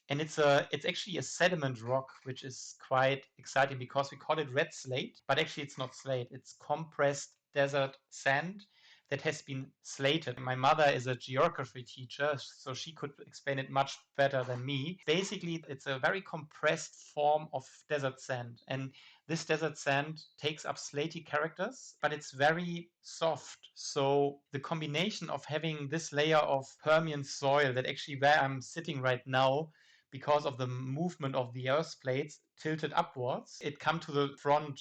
And it's actually a sediment rock, which is quite exciting because we call it red slate, but actually it's not slate. It's compressed desert sand that has been slated. My mother is a geography teacher, so she could explain it much better than me. Basically, it's a very compressed form of desert sand. And this desert sand takes up slaty characters, but it's very soft. So the combination of having this layer of Permian soil, that actually where I'm sitting right now, because of the movement of the earth plates tilted upwards, it come to the front,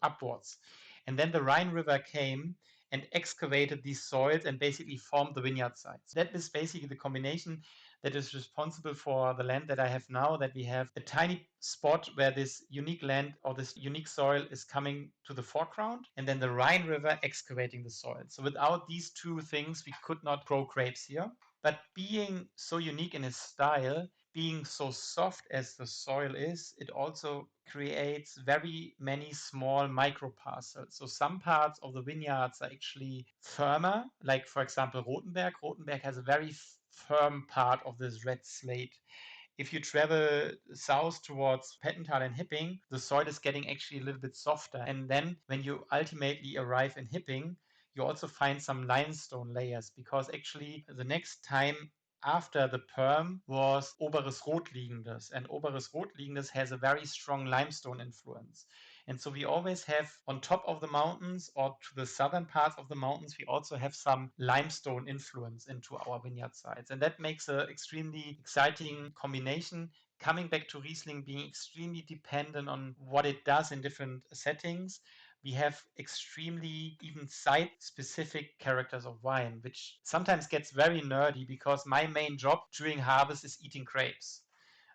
upwards. And then the Rhine River came and excavated these soils and basically formed the vineyard sites. That is basically the combination that is responsible for the land that I have now, that we have a tiny spot where this unique land or this unique soil is coming to the foreground, and then the Rhine River excavating the soil. So without these two things, we could not grow grapes here. But being so unique in its style, being so soft as the soil is, it also creates very many small micro parcels. So some parts of the vineyards are actually firmer, like for example Rothenberg. Rothenberg has a very firm part of this red slate. If you travel south towards Pettental and Hipping, the soil is getting actually a little bit softer. And then when you ultimately arrive in Hipping, you also find some limestone layers, because actually the next time after the Perm was Oberes Rotliegendes, and Oberes Rotliegendes has a very strong limestone influence. And so we always have on top of the mountains, or to the southern parts of the mountains, we also have some limestone influence into our vineyard sites. And that makes an extremely exciting combination. Coming back to Riesling being extremely dependent on what it does in different settings, we have extremely even site-specific characters of wine, which sometimes gets very nerdy, because my main job during harvest is eating grapes.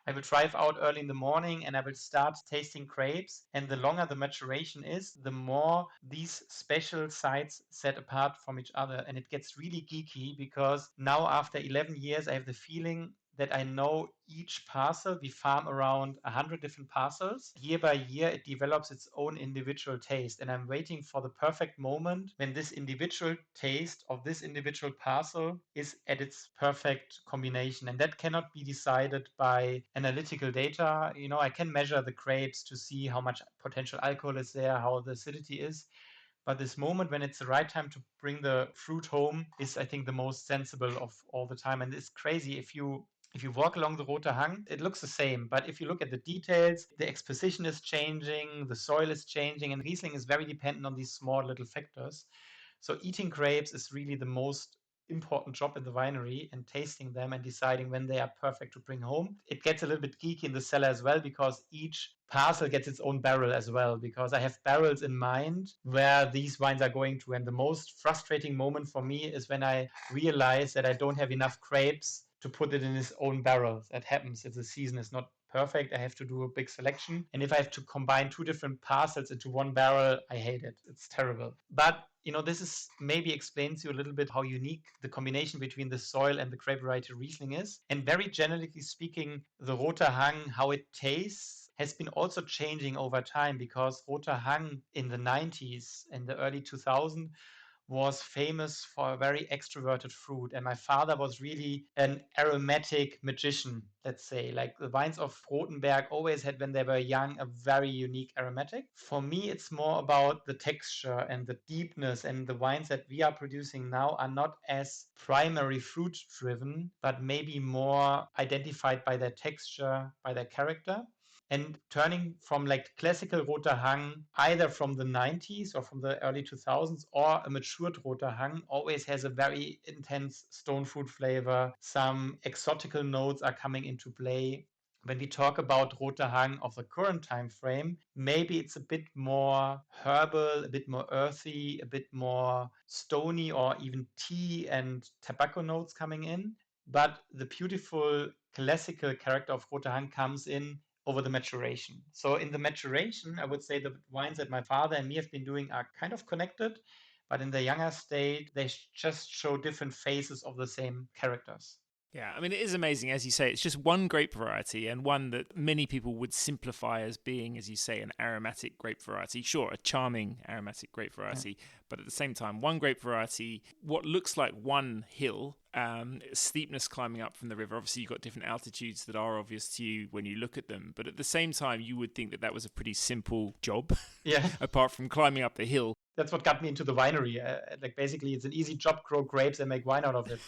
I will drive out early in the morning and I will start tasting grapes. And the longer the maturation is, the more these special sites set apart from each other. And it gets really geeky, because now after 11 years, I have the feeling that I know each parcel. We farm around 100 different parcels. Year by year, it develops its own individual taste. And I'm waiting for the perfect moment when this individual taste of this individual parcel is at its perfect combination. And that cannot be decided by analytical data. I can measure the grapes to see how much potential alcohol is there, how the acidity is. But this moment when it's the right time to bring the fruit home is, I think, the most sensible of all the time. And it's crazy. If you walk along the Roter Hang, it looks the same. But if you look at the details, the exposition is changing, the soil is changing, and Riesling is very dependent on these small little factors. So eating grapes is really the most important job in the winery and tasting them and deciding when they are perfect to bring home. It gets a little bit geeky in the cellar as well because each parcel gets its own barrel as well, because I have barrels in mind where these wines are going to. And the most frustrating moment for me is when I realize that I don't have enough grapes to put it in its own barrel. That happens if the season is not perfect. I have to do a big selection. And if I have to combine two different parcels into one barrel, I hate it. It's terrible. But this is maybe explains you a little bit how unique the combination between the soil and the grape variety Riesling is. And very generally speaking, the Roter Hang, how it tastes, has been also changing over time, because Roter Hang in the 90s and the early 2000s was famous for a very extroverted fruit. And my father was really an aromatic magician, let's say. Like the wines of Rothenberg always had, when they were young, a very unique aromatic. For me, it's more about the texture and the deepness. And the wines that we are producing now are not as primary fruit driven, but maybe more identified by their texture, by their character. And turning from like classical Roter Hang, either from the 90s or from the early 2000s, or a matured Roter Hang, always has a very intense stone fruit flavor. Some exotical notes are coming into play. When we talk about Roter Hang of the current time frame, maybe it's a bit more herbal, a bit more earthy, a bit more stony, or even tea and tobacco notes coming in. But the beautiful classical character of Roter Hang comes in over the maturation. So in the maturation, I would say the wines that my father and me have been doing are kind of connected, but in the younger state, they just show different phases of the same characters. Yeah, I mean, it is amazing. As you say, it's just one grape variety, and one that many people would simplify as being, as you say, an aromatic grape variety. Sure, a charming aromatic grape variety, but at the same time, one grape variety, what looks like one hill, steepness climbing up from the river. Obviously, you've got different altitudes that are obvious to you when you look at them, but at the same time, you would think that that was a pretty simple job, apart from climbing up the hill. That's what got me into the winery. Like basically, it's an easy job, grow grapes and make wine out of it.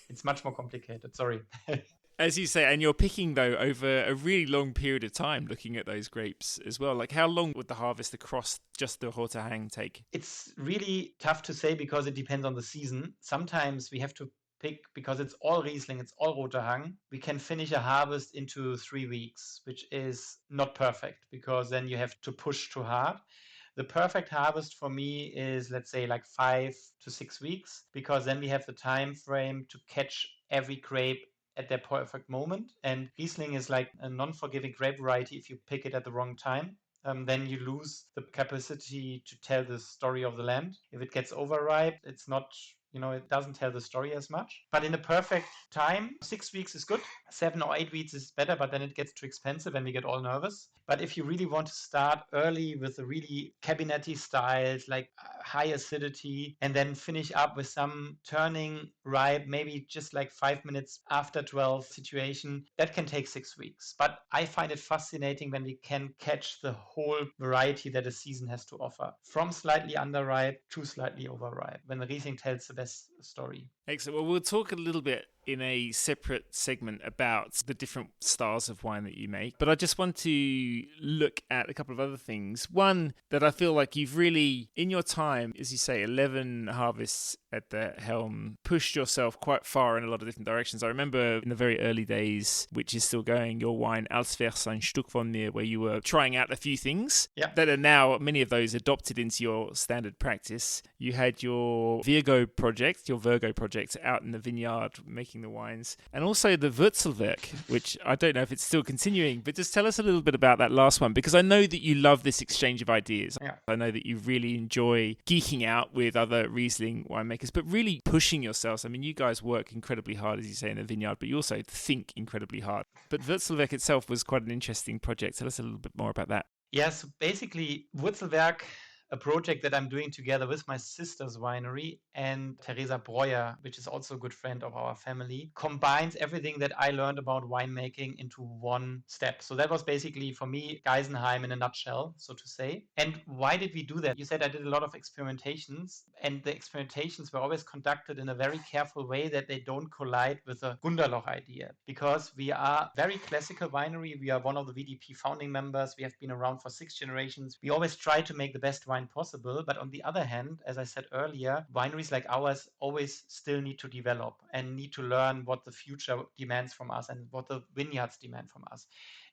It's much more complicated. Sorry. As you say, and you're picking, though, over a really long period of time, looking at those grapes as well. Like, how long would the harvest across just the Roter Hang take? It's really tough to say because it depends on the season. Sometimes we have to pick, because it's all Riesling, it's all Roter Hang. We can finish a harvest into 3 weeks, which is not perfect, because then you have to push too hard. The perfect harvest for me is, let's say, like 5 to 6 weeks, because then we have the time frame to catch every grape at their perfect moment. And Riesling is like a non-forgiving grape variety. If you pick it at the wrong time, then you lose the capacity to tell the story of the land. If it gets overripe, it's not, it doesn't tell the story as much. But in a perfect time, 6 weeks is good. 7 or 8 weeks is better, but then it gets too expensive and we get all nervous. But if you really want to start early with a really cabinety styles, like high acidity, and then finish up with some turning ripe, maybe just like 5 minutes after 12 situation, that can take 6 weeks. But I find it fascinating when we can catch the whole variety that a season has to offer, from slightly underripe to slightly overripe, when the Riesling tells the best story. Excellent. Well, we'll talk a little bit in a separate segment about the different styles of wine that you make. But I just want to look at a couple of other things. One that I feel like you've really, in your time, as you say, 11 harvests at the helm, pushed yourself quite far in a lot of different directions. I remember in the very early days, which is still going, your wine Als ein Stück von mir, where you were trying out a few things that are now, many of those, adopted into your standard practice. You had your Virgo project out in the vineyard making the wines, and also the Wurzelwerk, which I don't know if it's still continuing, but just tell us a little bit about that last one, because I know that you love this exchange of ideas. I know that you really enjoy geeking out with other Riesling winemakers, but really pushing yourselves. I mean, you guys work incredibly hard, as you say, in the vineyard, but you also think incredibly hard. But Wurzelwerk itself was quite an interesting project. Tell us a little bit more about that. Yes, basically Wurzelwerk, a project that I'm doing together with my sister's winery and Teresa Breuer, which is also a good friend of our family, combines everything that I learned about winemaking into one step. So that was basically, for me, Geisenheim in a nutshell, so to say. And why did we do that? You said I did a lot of experimentations, and the experimentations were always conducted in a very careful way that they don't collide with a Gunderloch idea. Because we are a very classical winery. We are one of the VDP founding members. We have been around for 6 generations. We always try to make the best wine wine possible. But on the other hand, as I said earlier, wineries like ours always still need to develop and need to learn what the future demands from us and what the vineyards demand from us.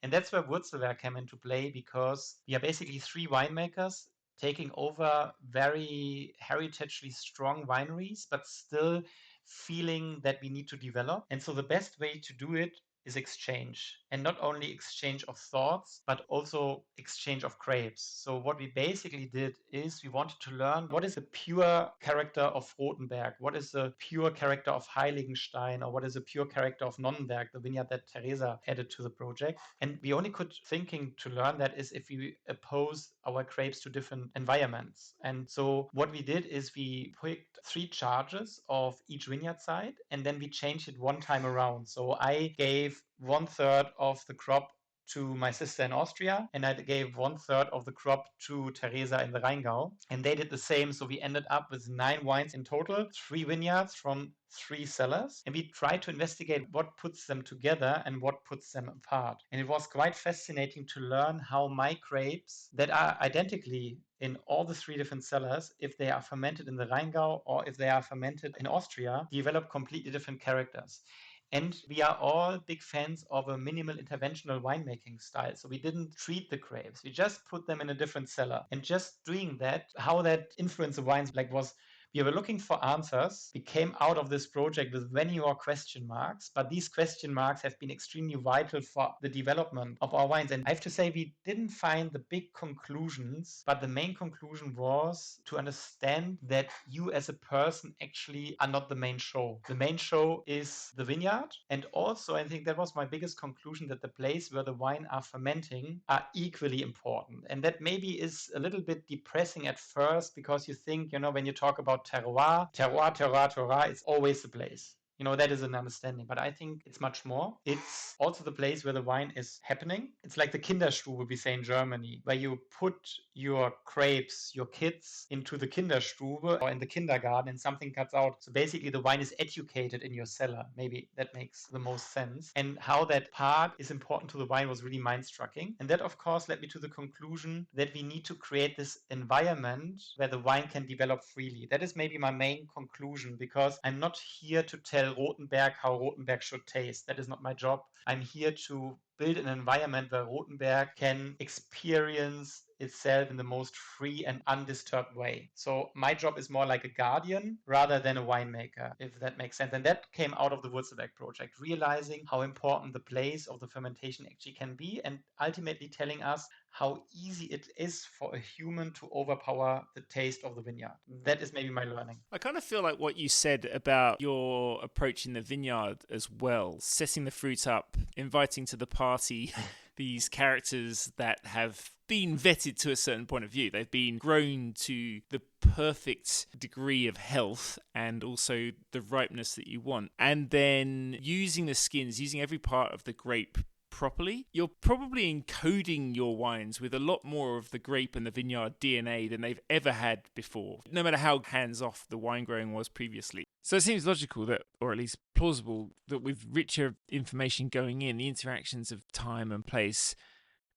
And that's where Wurzelwerk came into play, because we are basically 3 winemakers taking over very heritagely strong wineries, but still feeling that we need to develop. And so the best way to do it is exchange, and not only exchange of thoughts, but also exchange of grapes. So what we basically did is we wanted to learn what is the pure character of Rothenberg, what is the pure character of Heiligenstein, or what is the pure character of Nonnenberg, the vineyard that Teresa added to the project. And we only could thinking to learn that is if we oppose our grapes to different environments. And so what we did is we picked 3 charges of each vineyard site, and then we changed it one time around. So I gave 1/3 of the crop to my sister in Austria, and I gave 1/3 of the crop to Teresa in the Rheingau, and they did the same. So we ended up with 9 wines in total, 3 vineyards from 3 cellars, and we tried to investigate what puts them together and what puts them apart. And it was quite fascinating to learn how my grapes that are identically in all the 3 different cellars, if they are fermented in the Rheingau or if they are fermented in Austria, develop completely different characters. And we are all big fans of a minimal interventional winemaking style. So we didn't treat the grapes. We just put them in a different cellar. And just doing that, how that influenced the wines, we were looking for answers. We came out of this project with many more question marks, but these question marks have been extremely vital for the development of our wines. And I have to say, we didn't find the big conclusions, but the main conclusion was to understand that you as a person actually are not the main show. The main show is the vineyard. And also, I think that was my biggest conclusion, that the place where the wine are fermenting are equally important. And that maybe is a little bit depressing at first, because you think, when you talk about terroir, it's always the place. That is an understanding. But I think it's much more. It's also the place where the wine is happening. It's like the Kinderstube, we say in Germany, where you put your grapes, your kids into the Kinderstube or in the kindergarten, and something comes out. So basically the wine is educated in your cellar. Maybe that makes the most sense. And how that part is important to the wine was really mind-striking. And that, of course, led me to the conclusion that we need to create this environment where the wine can develop freely. That is maybe my main conclusion, because I'm not here to tell Rothenberg how Rothenberg should taste. That is not my job. I'm here to build an environment where Rothenberg can experience itself in the most free and undisturbed way. So my job is more like a guardian rather than a winemaker, if that makes sense. And that came out of the Wurzelwerk project, realizing how important the place of the fermentation actually can be, and ultimately telling us how easy it is for a human to overpower the taste of the vineyard. That is maybe my learning. I kind of feel like what you said about your approach in the vineyard as well, setting the fruit up, inviting to the party these characters that have been vetted to a certain point of view. They've been grown to the perfect degree of health and also the ripeness that you want. And then using the skins, using every part of the grape properly, you're probably encoding your wines with a lot more of the grape and the vineyard DNA than they've ever had before, no matter how hands-off the wine growing was previously. So it seems logical that, or at least plausible, that with richer information going in, the interactions of time and place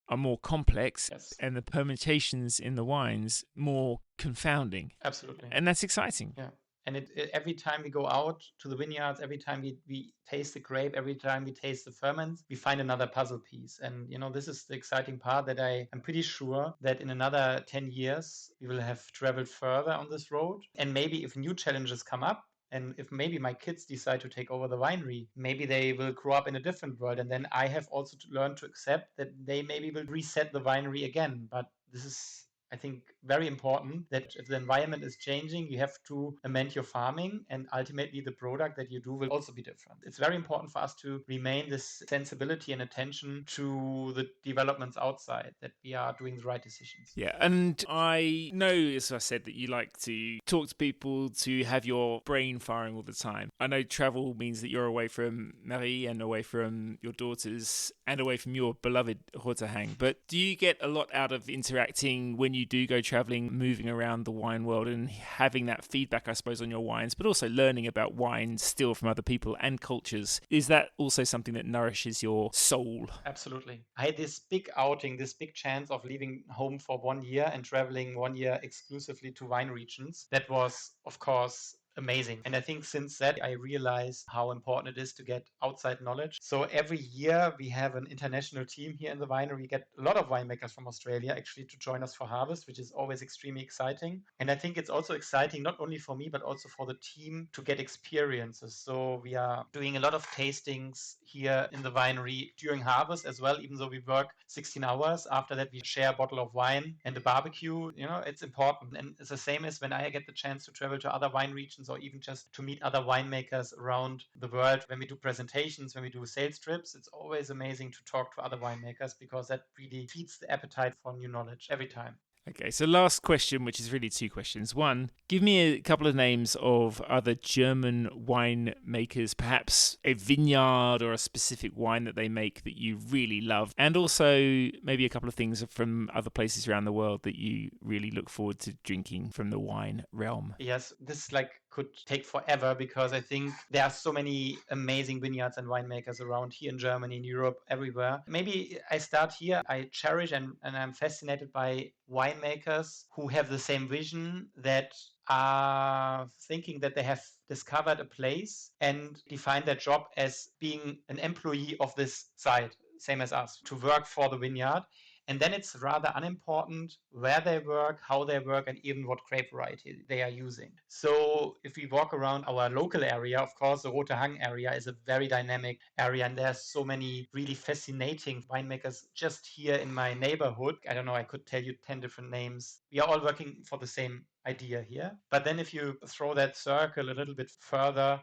are more complex, Yes. and the permutations in the wines more confounding. Absolutely. And that's exciting. Yeah. And every time we go out to the vineyards, every time we taste the grape, every time we taste the ferments, we find another puzzle piece. And, this is the exciting part, that I'm pretty sure that in another 10 years, we will have traveled further on this road. And maybe if new challenges come up, and if maybe my kids decide to take over the winery, maybe they will grow up in a different world. And then I have also to learn to accept that they maybe will reset the winery again. But this is, I think, very important, that if the environment is changing, you have to amend your farming, and ultimately the product that you do will also be different. It's very important for us to remain this sensibility and attention to the developments outside, that we are doing the right decisions. Yeah, and I know, as I said, that you like to talk to people, to have your brain firing all the time. I know travel means that you're away from Marie and away from your daughters and away from your beloved Roter Hang, but do you get a lot out of interacting when you you do go traveling, moving around the wine world and having that feedback, I suppose, on your wines, but also learning about wine still from other people and cultures, is that also something that nourishes your soul? Absolutely. I had this big outing, this big chance of leaving home for 1 year and traveling 1 year exclusively to wine regions. That was, of course, amazing. And I think since that, I realized how important it is to get outside knowledge. So every year we have an international team here in the winery. We get a lot of winemakers from Australia actually to join us for harvest, which is always extremely exciting. And I think it's also exciting, not only for me, but also for the team to get experiences. So we are doing a lot of tastings here in the winery during harvest as well, even though we work 16 hours. After that, we share a bottle of wine and a barbecue. It's important. And it's the same as when I get the chance to travel to other wine regions or even just to meet other winemakers around the world. When we do presentations, when we do sales trips, it's always amazing to talk to other winemakers because that really feeds the appetite for new knowledge every time. Okay, so last question, which is really two questions. One, give me a couple of names of other German winemakers, perhaps a vineyard or a specific wine that they make that you really love, and also maybe a couple of things from other places around the world that you really look forward to drinking from the wine realm. Yes, this could take forever because I think there are so many amazing vineyards and winemakers around here in Germany, in Europe, everywhere. Maybe I start here. I cherish and I'm fascinated by winemakers who have the same vision, that are thinking that they have discovered a place and define their job as being an employee of this site, same as us, to work for the vineyard. And then it's rather unimportant where they work, how they work, and even what grape variety they are using. So if we walk around our local area, of course, the Rote Hang area is a very dynamic area, and there's so many really fascinating winemakers just here in my neighborhood. I don't know, I could tell you 10 different names. We are all working for the same idea here. But then if you throw that circle a little bit further,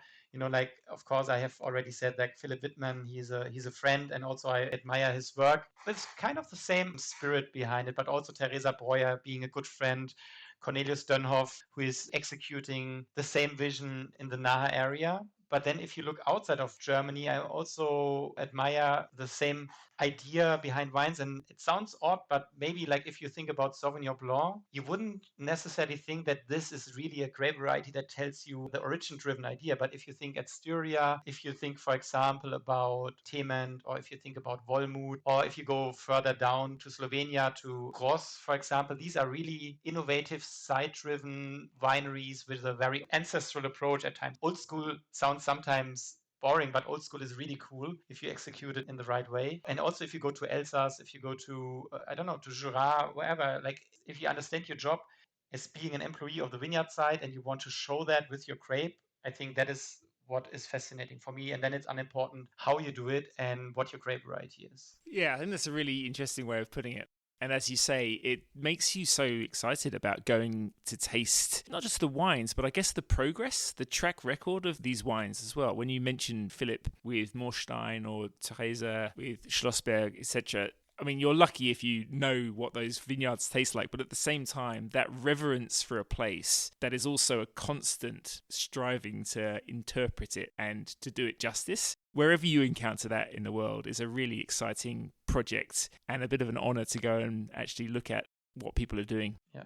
of course, I have already said that Philipp Wittmann, he's a friend, and also I admire his work. But it's kind of the same spirit behind it, but also Theresa Breuer being a good friend, Cornelius Dönhoff, who is executing the same vision in the Nahe area. But then if you look outside of Germany, I also admire the same idea behind wines. And it sounds odd, but maybe if you think about Sauvignon Blanc, you wouldn't necessarily think that this is really a grape variety that tells you the origin-driven idea. But if you think at Styria, if you think, for example, about Tement, or if you think about Volmut, or if you go further down to Slovenia, to Gros, for example, these are really innovative, site-driven wineries with a very ancestral approach at times. Old school sounds sometimes boring, but old school is really cool if you execute it in the right way. And also if you go to Alsace, if you go to, to Jura, wherever, if you understand your job as being an employee of the vineyard side and you want to show that with your grape, I think that is what is fascinating for me. And then it's unimportant how you do it and what your grape variety is. Yeah, I think that's a really interesting way of putting it. And as you say, it makes you so excited about going to taste not just the wines, but I guess the progress, the track record of these wines as well. When you mentioned Philipp with Moorstein or Theresa with Schlossberg, etc., I mean, you're lucky if you know what those vineyards taste like, but at the same time, that reverence for a place that is also a constant striving to interpret it and to do it justice, wherever you encounter that in the world, is a really exciting project and a bit of an honor to go and actually look at what people are doing. Yeah.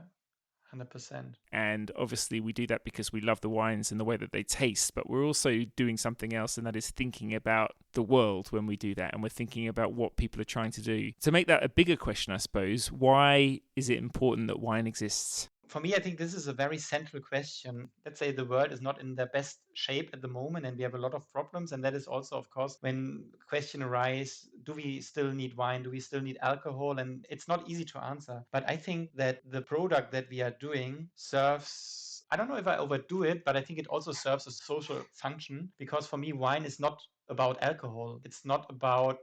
100%. And obviously we do that because we love the wines and the way that they taste, but we're also doing something else, and that is thinking about the world when we do that, and we're thinking about what people are trying to do. To make that a bigger question, I suppose, why is it important that wine exists? For me, I think this is a very central question. Let's say the world is not in the best shape at the moment and we have a lot of problems. And that is also, of course, when the question arises, do we still need wine? Do we still need alcohol? And it's not easy to answer. But I think that the product that we are doing serves, I don't know if I overdo it, but I think it also serves a social function, because for me, wine is not about alcohol. It's not about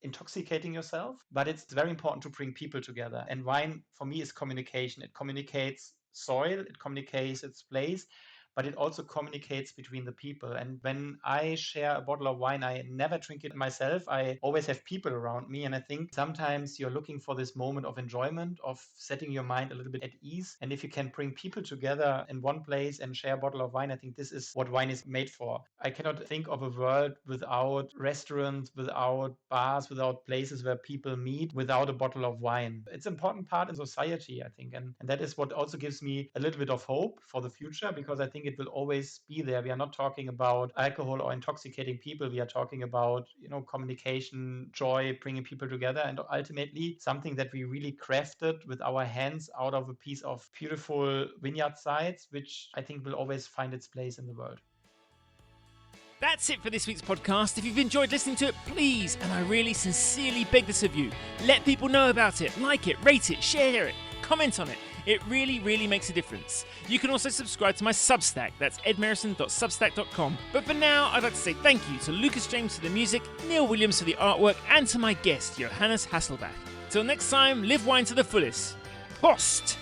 intoxicating yourself, but it's very important to bring people together. And wine for me is communication. It communicates soil, it communicates its place, but it also communicates between the people. And when I share a bottle of wine, I never drink it myself. I always have people around me. And I think sometimes you're looking for this moment of enjoyment, of setting your mind a little bit at ease. And if you can bring people together in one place and share a bottle of wine, I think this is what wine is made for. I cannot think of a world without restaurants, without bars, without places where people meet, without a bottle of wine. It's an important part in society, I think. And that is what also gives me a little bit of hope for the future, because I think it will always be there. We are not talking about alcohol or intoxicating people. We are talking about, communication, joy, bringing people together, and ultimately something that we really crafted with our hands out of a piece of beautiful vineyard sites, which I think will always find its place in the world. That's it for this week's podcast. If you've enjoyed listening to it, please, and I really sincerely beg this of you, let people know about it, like it, rate it, share it, comment on it. It really, really makes a difference. You can also subscribe to my Substack. That's edmerison.substack.com. But for now, I'd like to say thank you to Lucas James for the music, Neil Williams for the artwork, and to my guest, Johannes Hasselbach. Till next time, live wine to the fullest. Prost!